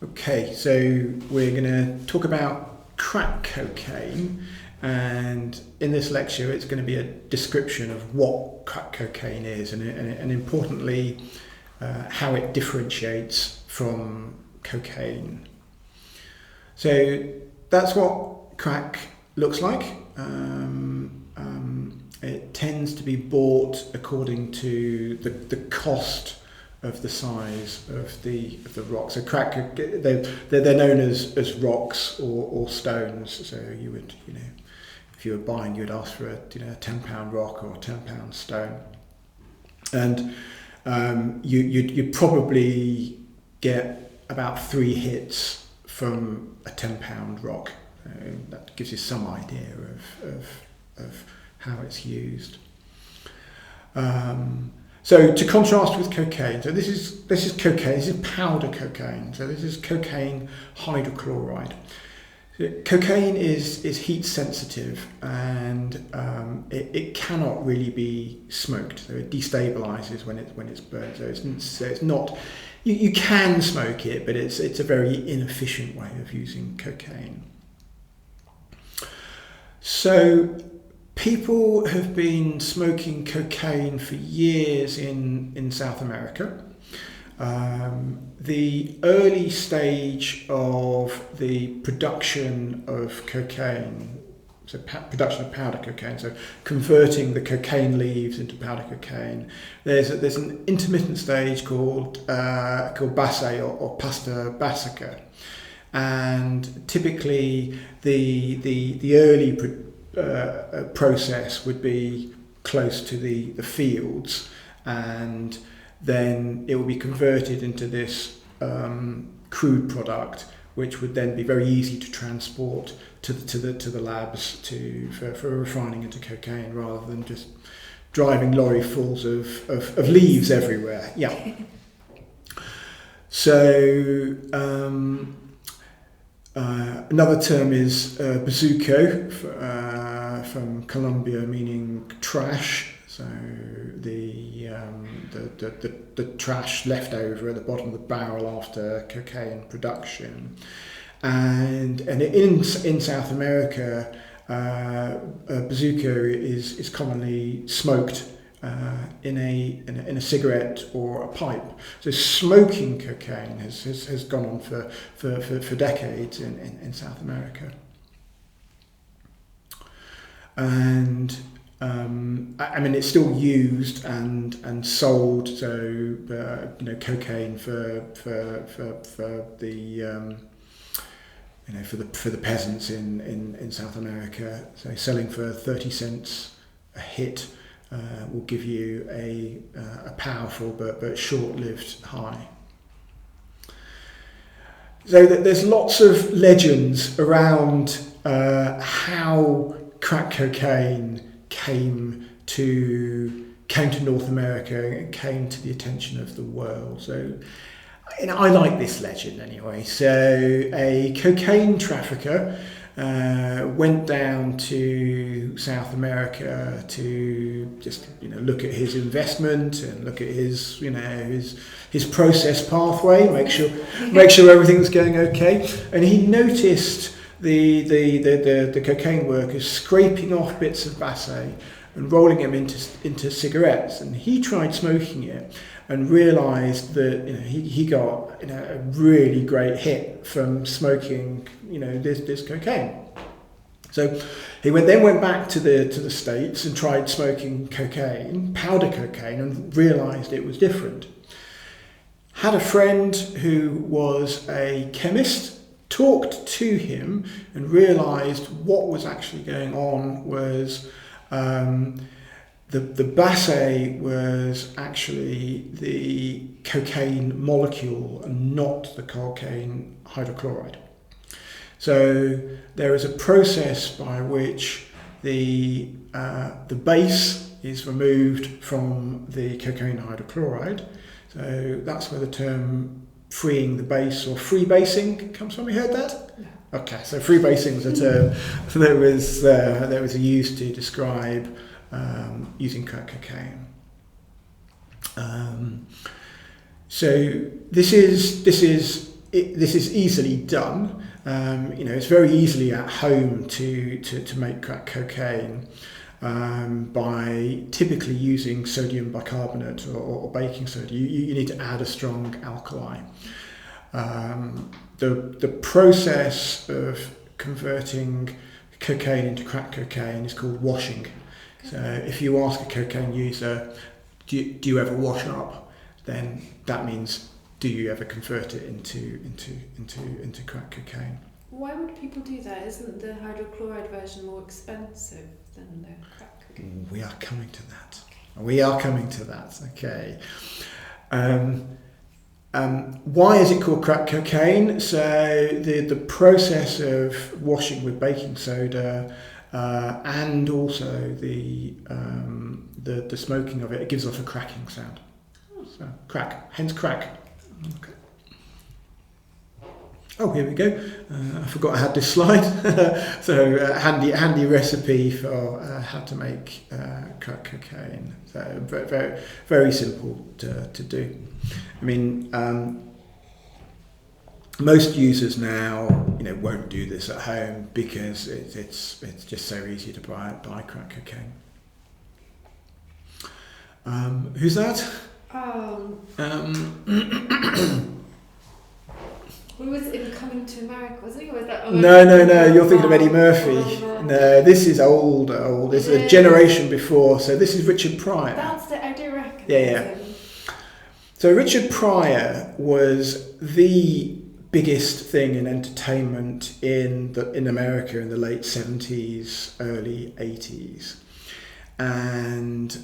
Okay, so we're going to talk about crack cocaine, and in this lecture it's going to be a description of what crack cocaine is and importantly how it differentiates from cocaine. So that's what crack looks like. It tends to be bought according to the cost of the size of the rock. So crack, they're known as rocks or stones. So you would, if you were buying, you would ask for a £10 rock or a £10 stone, and you'd probably get about 3 hits from a £10 rock. That gives you some idea of how it's used. So to contrast with cocaine, so this is cocaine. This is powder cocaine. So this is cocaine hydrochloride. Cocaine is heat sensitive, and it cannot really be smoked. So it destabilizes when it's burned. So it's not. You can smoke it, but it's a very inefficient way of using cocaine. So people have been smoking cocaine for years in South America. The early stage of the production of cocaine, so production of powder cocaine, so converting the cocaine leaves into powder cocaine, there's an intermittent stage called base or pasta basica, and typically the early process would be close to the fields, and then it will be converted into this crude product, which would then be very easy to transport to the labs for refining into cocaine, rather than just driving lorry fulls of leaves everywhere. Yeah. So another term is bazooka from Colombia, meaning trash. So the trash left over at the bottom of the barrel after cocaine production, and in South America, bazooka is commonly smoked in a cigarette or a pipe. So smoking cocaine has gone on for decades in South America, and it's still used and sold. So cocaine for the peasants in South America. So selling for 30 cents a hit will give you a powerful but short-lived high. So there's lots of legends around how crack cocaine came to North America and came to the attention of the world. So I like this legend anyway. So a cocaine trafficker went down to South America to just look at his investment and look at his process pathway, make sure everything's going okay, and he noticed the cocaine workers scraping off bits of basse and rolling them into cigarettes, and he tried smoking it and realised that he got a really great hit from smoking this cocaine. So he went back to the States and tried smoking powder cocaine, and realised it was different. Had a friend who was a chemist, talked to him, and realised what was actually going on was the basse was actually the cocaine molecule and not the cocaine hydrochloride. So there is a process by which the base is removed from the cocaine hydrochloride. So that's where the term freeing the base or freebasing comes from. You heard that? No. Okay, so freebasing was a term that was used to describe using crack cocaine. So this is this is easily done. It's very easily at home to make crack cocaine by typically using sodium bicarbonate or baking soda. You need to add a strong alkali. The process of converting cocaine into crack cocaine is called washing. So if you ask a cocaine user, do you ever wash up? Then that means, do you ever convert it into crack cocaine? Why would people do that? Isn't the hydrochloride version more expensive than the crack cocaine? We are coming to that. We are coming to that. Okay. Why is it called crack cocaine? So the process of washing with baking soda and also the smoking of it gives off a cracking sound. So crack, hence crack. Okay. Oh, here we go. I forgot I had this slide. So handy recipe for how to make crack cocaine. So very, very, very simple to do. I mean, most users now, won't do this at home because it's just so easy to buy crack cocaine. Who's that? Who was in Coming to America, wasn't he? Or was that, No, you're thinking of Eddie Murphy. No, this is old. This is a generation before. So this is Richard Pryor. That's it, I do recognise him. So Richard Pryor was the biggest thing in entertainment in America in the late 70s, early 80s. And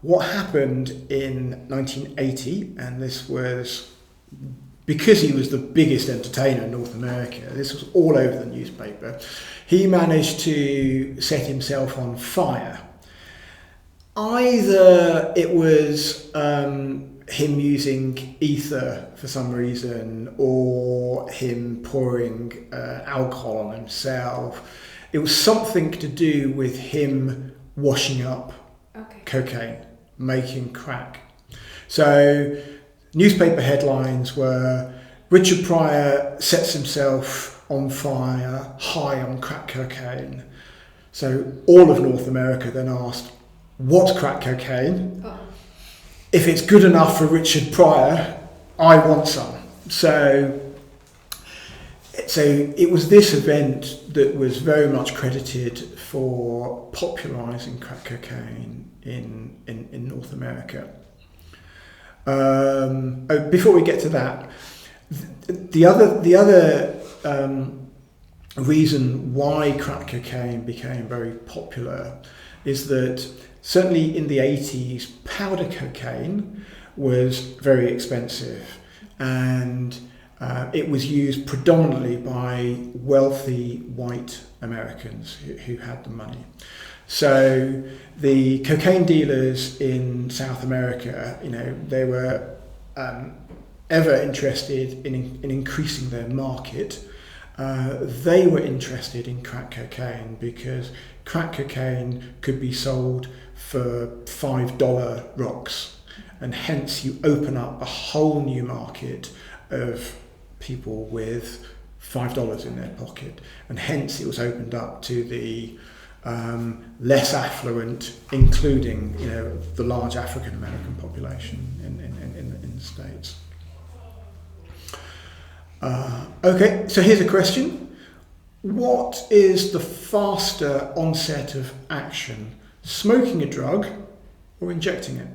what happened in 1980, and this was because he was the biggest entertainer in North America, this was all over the newspaper, he managed to set himself on fire. Either it was him using ether for some reason, or him pouring alcohol on himself. It was something to do with him washing up cocaine, making crack. So newspaper headlines were, Richard Pryor sets himself on fire, high on crack cocaine. So all of North America then asked, what's crack cocaine? Oh. If it's good enough for Richard Pryor, I want some. So it was this event that was very much credited for popularising crack cocaine in North America. Before we get to that, the other reason why crack cocaine became very popular is that certainly in the 80s, powder cocaine was very expensive, and it was used predominantly by wealthy white Americans who had the money. So the cocaine dealers in South America, they were ever interested in increasing their market. They were interested in crack cocaine because crack cocaine could be sold for $5 rocks, and hence you open up a whole new market of people with $5 in their pocket, and hence it was opened up to the less affluent, including the large African American population in the States. Okay, so here's a question. What is the faster onset of action, smoking a drug or injecting it?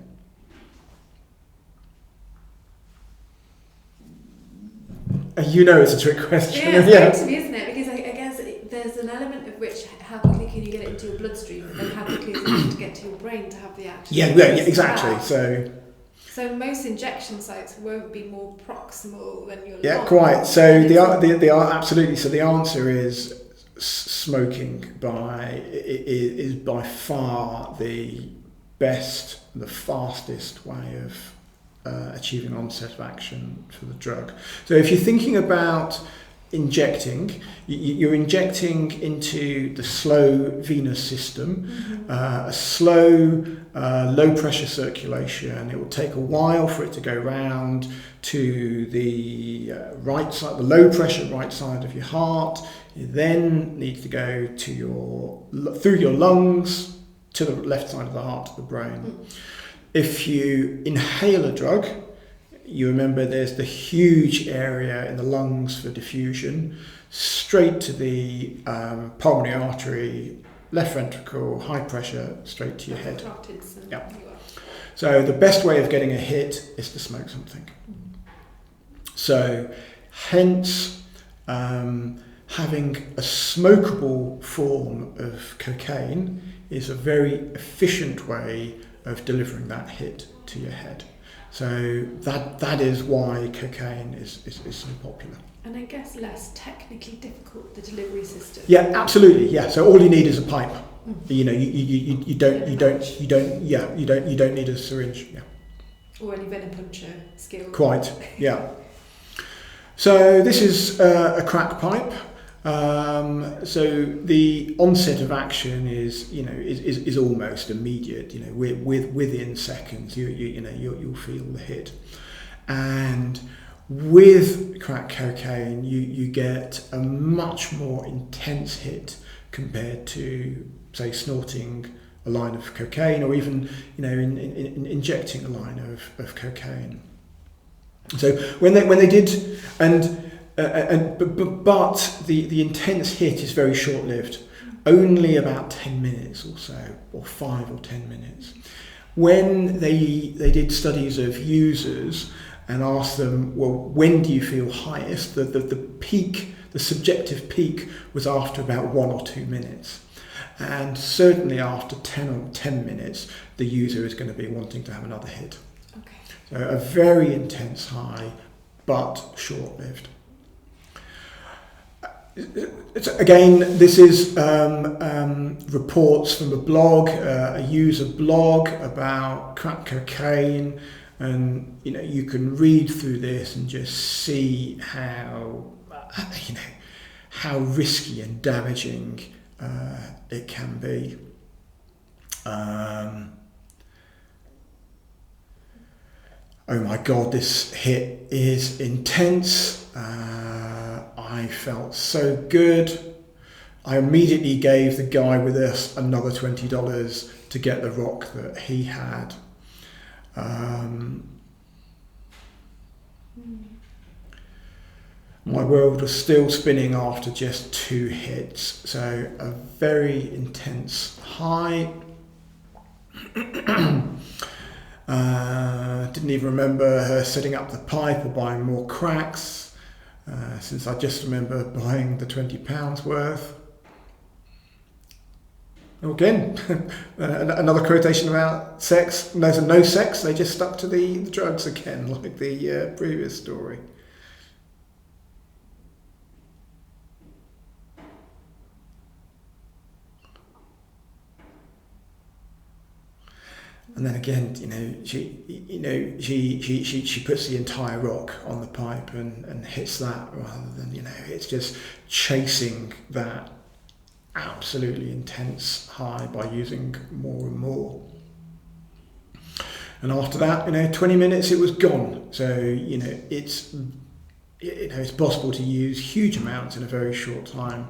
It's a trick question. Yeah, it's great to me, isn't it? Because I guess there's an element of which, how quickly can you get it into your bloodstream, and how quickly is it going to get to your brain to have the action? Yeah, exactly. So most injection sites won't be more proximal than your Yeah, lung. quite. So the absolutely. So the answer is smoking is by far the best, the fastest way of achieving onset of action for the drug. So if you're thinking about injecting. You're injecting into the slow venous system, a slow, low pressure circulation. It will take a while for it to go round to the right side, the low pressure right side of your heart. You then need to go to through your lungs to the left side of the heart, to the brain. If you inhale a drug, you remember there's the huge area in the lungs for diffusion, straight to the pulmonary artery, left ventricle, high pressure, straight to your head. Yeah. So the best way of getting a hit is to smoke something. So hence having a smokable form of cocaine is a very efficient way of delivering that hit to your head. So that is why cocaine is so popular. And I guess less technically difficult, the delivery system. Yeah, absolutely. Yeah. So all you need is a pipe. You know, you don't need a syringe. Yeah. Or any venipuncture skill. Quite. Yeah. So this is a crack pipe. So the onset of action is almost immediate. You know, within seconds, you'll feel the hit, and with crack cocaine, you get a much more intense hit compared to, say, snorting a line of cocaine, or even in injecting a line of cocaine. So when they did but the intense hit is very short-lived, only about 10 minutes or so, or 5 or 10 minutes. When they did studies of users and asked them, well, when do you feel highest? The peak, the subjective peak, was after about 1 or 2 minutes. And certainly after 10 minutes, the user is going to be wanting to have another hit. Okay. So a very intense high, but short-lived. Again, this is reports from a blog, a user blog about crack cocaine, and you can read through this and just see how risky and damaging it can be. Oh my God, this hit is intense. I felt so good. I immediately gave the guy with us another $20 to get the rock that he had. My world was still spinning after just 2 hits, so a very intense high. Didn't even remember her setting up the pipe or buying more cracks. Since I just remember buying the £20 worth. Again, another quotation about sex. No sex, they just stuck to the drugs again, like the previous story. And then again, she puts the entire rock on the pipe and hits that, rather than, it's just chasing that absolutely intense high by using more and more. And after that, 20 minutes, it was gone. So, it's possible to use huge amounts in a very short time.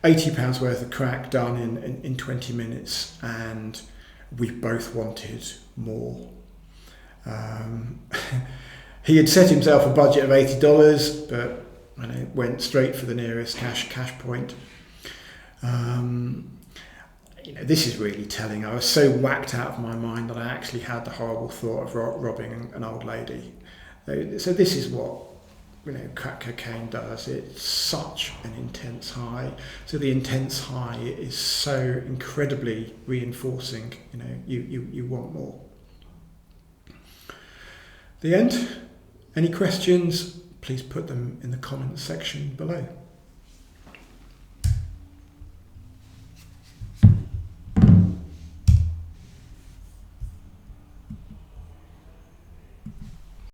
£80 worth of crack done in 20 minutes, and we both wanted more. He had set himself a budget of $80, but went straight for the nearest cash point. This is really telling. I was so whacked out of my mind that I actually had the horrible thought of robbing an old lady. So this is what crack cocaine does. It's such an intense high. So the intense high is so incredibly reinforcing. You want more. The end. Any questions? Please put them in the comments section below.